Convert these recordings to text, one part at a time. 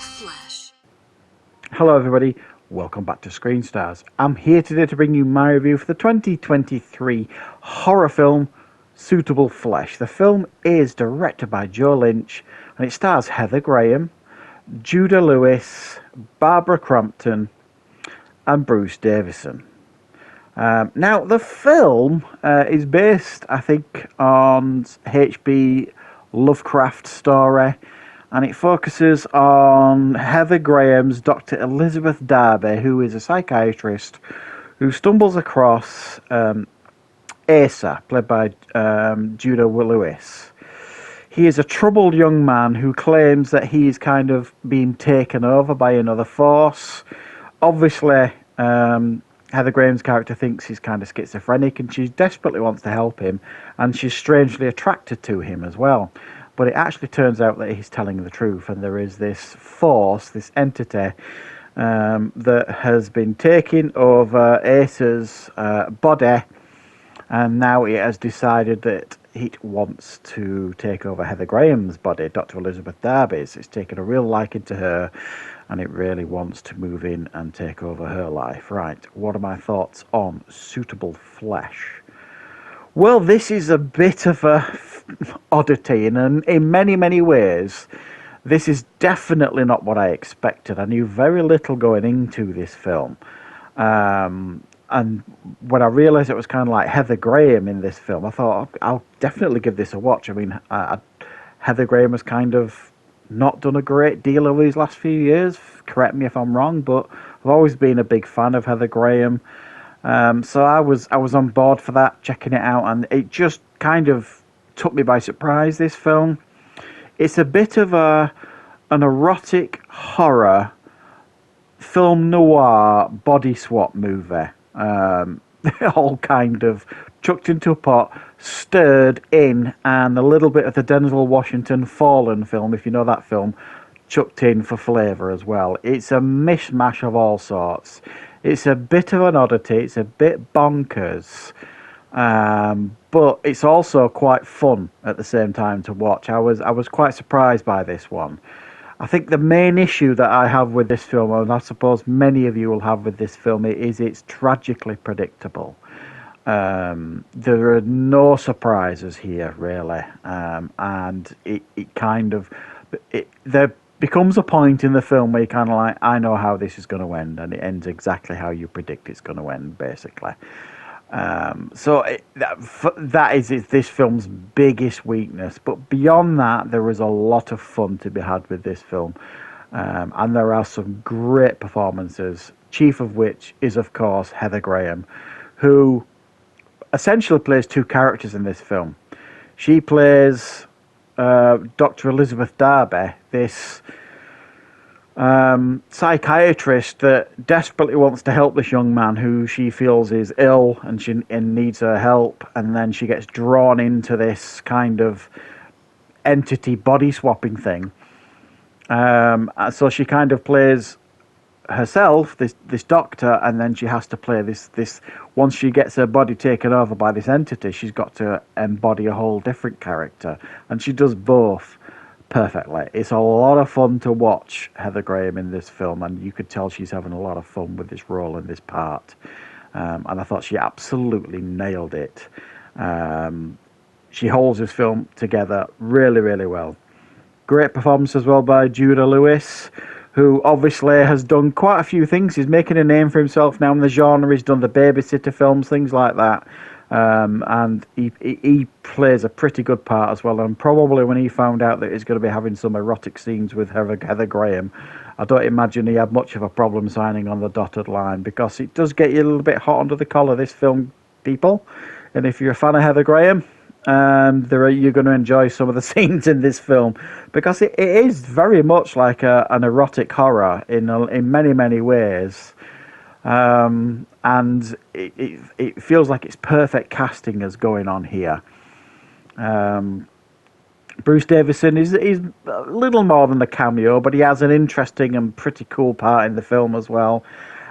flesh. Hello everybody, welcome back to Screenstars. I'm here today to bring you my review for the 2023 horror film Suitable Flesh. The film is directed by Joe Lynch and it stars Heather Graham, Judah Lewis, Barbara Crampton and Bruce Davison. Now the film is based, I think, on H.P. Lovecraft's story, and it focuses on Heather Graham's Dr. Elizabeth Darby, who is a psychiatrist who stumbles across Asa, played by Judah Lewis. He is a troubled young man who claims that he is kind of being taken over by another force. Obviously, Heather Graham's character thinks he's kind of schizophrenic and she desperately wants to help him, and she's strangely attracted to him as well. But it actually turns out that he's telling the truth, and there is this force, this entity, that has been taking over Asa's body, and now it has decided that it wants to take over Heather Graham's body, Dr. Elizabeth Darby's. It's taken a real liking to her, and it really wants to move in and take over her life. Right, what are my thoughts on Suitable Flesh? Well, this is a bit of a oddity, and in many, many ways, this is definitely not what I expected. I knew very little going into this film. And when I realised it was kind of like Heather Graham in this film, I thought, I'll definitely give this a watch. I mean, Heather Graham has kind of not done a great deal over these last few years. Correct me if I'm wrong, but I've always been a big fan of Heather Graham. So I was on board for that, checking it out, and it just kind of took me by surprise, this film. It's a bit of an erotic horror film noir body swap movie. All kind of chucked into a pot, stirred in, and a little bit of the Denzel Washington Fallen film, if you know that film, chucked in for flavour as well. It's a mishmash of all sorts. It's a bit of an oddity, it's a bit bonkers, but it's also quite fun at the same time to watch. I was quite surprised by this one. I think the main issue that I have with this film, and I suppose many of you will have with this film, is it's tragically predictable. There are no surprises here, really, and it kind of... there becomes a point in the film where you're kind of like, I know how this is going to end, and it ends exactly how you predict it's going to end, basically. That is this film's biggest weakness. But beyond that, there is a lot of fun to be had with this film. And there are some great performances, chief of which is, of course, Heather Graham, who essentially plays two characters in this film. She plays Dr. Elizabeth Darby, this psychiatrist that desperately wants to help this young man who she feels is ill and needs her help, and then she gets drawn into this kind of entity body swapping thing. So she kind of plays herself, this doctor, and then she has to play this once she gets her body taken over by this entity, she's got to embody a whole different character, and she does both perfectly. It's a lot of fun to watch Heather Graham in this film, and you could tell she's having a lot of fun with this role and this part. And I thought she absolutely nailed it. She holds this film together really, really well. Great performance as well by Judah Lewis, who obviously has done quite a few things. He's making a name for himself now in the genre. He's done the babysitter films, things like that. And he plays a pretty good part as well. And probably when he found out that he's going to be having some erotic scenes with Heather Graham, I don't imagine he had much of a problem signing on the dotted line, because it does get you a little bit hot under the collar, this film, people. And if you're a fan of Heather Graham, you're going to enjoy some of the scenes in this film, because it is very much like an erotic horror in many, many ways. And it feels like it's perfect casting as going on here. Bruce Davison is a little more than a cameo, but he has an interesting and pretty cool part in the film as well.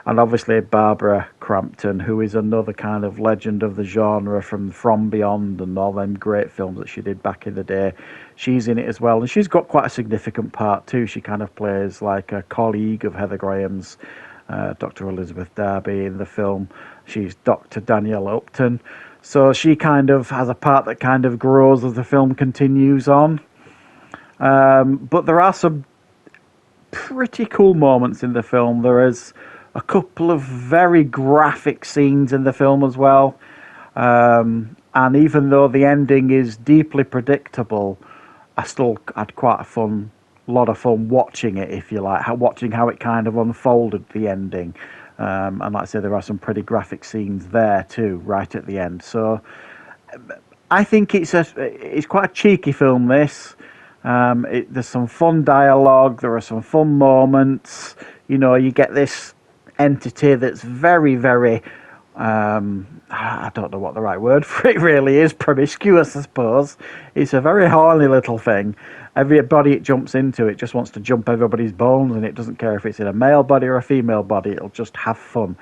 And obviously Barbara Crampton, who is another kind of legend of the genre from Beyond and all them great films that she did back in the day. She's in it as well, and she's got quite a significant part too. She kind of plays like a colleague of Heather Graham's, Dr. Elizabeth Darby in the film. She's Dr. Danielle Upton. So she kind of has a part that kind of grows as the film continues on. But there are some pretty cool moments in the film. There is a couple of very graphic scenes in the film as well. And even though the ending is deeply predictable, I still had quite a lot of fun watching it, if you like, watching how it kind of unfolded, the ending. And like I say, there are some pretty graphic scenes there too, right at the end. So I think it's quite a cheeky film, this. There's some fun dialogue, there are some fun moments. You know, you get this entity that's very, very, I don't know what the right word for it really is, promiscuous, I suppose. It's a very horny little thing. Everybody it jumps into, it just wants to jump everybody's bones, and it doesn't care if it's in a male body or a female body. It'll just have fun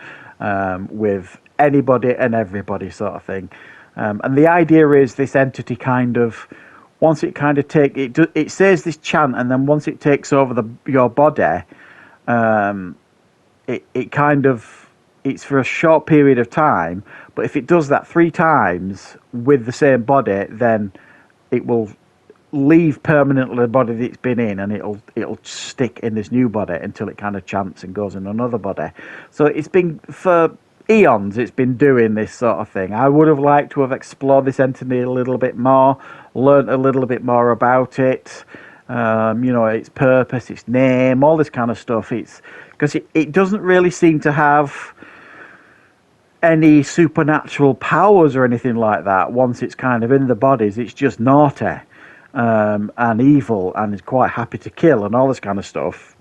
with anybody and everybody, sort of thing. And the idea is this entity kind of, once it kind of it says this chant, and then once it takes over your body, it's for a short period of time. But if it does that 3 times with the same body, then it will leave permanently the body that it's been in, and it'll stick in this new body until it kind of chants and goes in another body. So it's been, for eons, it's been doing this sort of thing. I would have liked to have explored this entity a little bit more, learnt a little bit more about it, its purpose, its name, all this kind of stuff. It's because it doesn't really seem to have any supernatural powers or anything like that. Once it's kind of in the bodies, it's just naughty and evil, and is quite happy to kill and all this kind of stuff.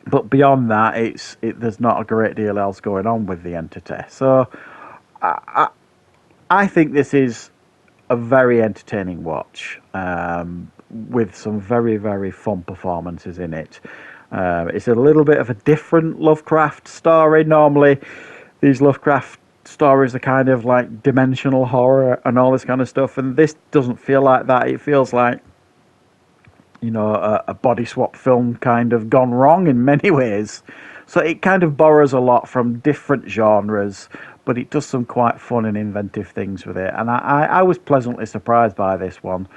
But beyond that, there's not a great deal else going on with the entity. So I think this is a very entertaining watch, with some very, very fun performances in it. It's a little bit of a different Lovecraft story. Normally, these Lovecraft stories are kind of like dimensional horror and all this kind of stuff, and this doesn't feel like that. It feels like, a body swap film kind of gone wrong in many ways. So it kind of borrows a lot from different genres, but it does some quite fun and inventive things with it. And I was pleasantly surprised by this one.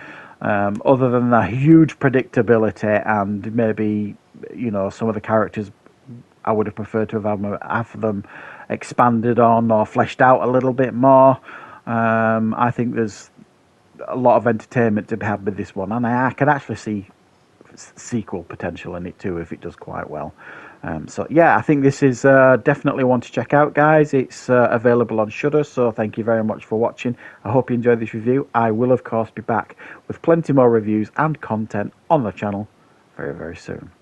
Other than the huge predictability and maybe, some of the characters I would have preferred to have them expanded on or fleshed out a little bit more. I think there's a lot of entertainment to be had with this one, and I can actually see sequel potential in it too if it does quite well. So yeah, I think this is definitely one to check out, guys. It's available on Shudder, so thank you very much for watching. I hope you enjoyed this review. I will of course be back with plenty more reviews and content on the channel very, very soon.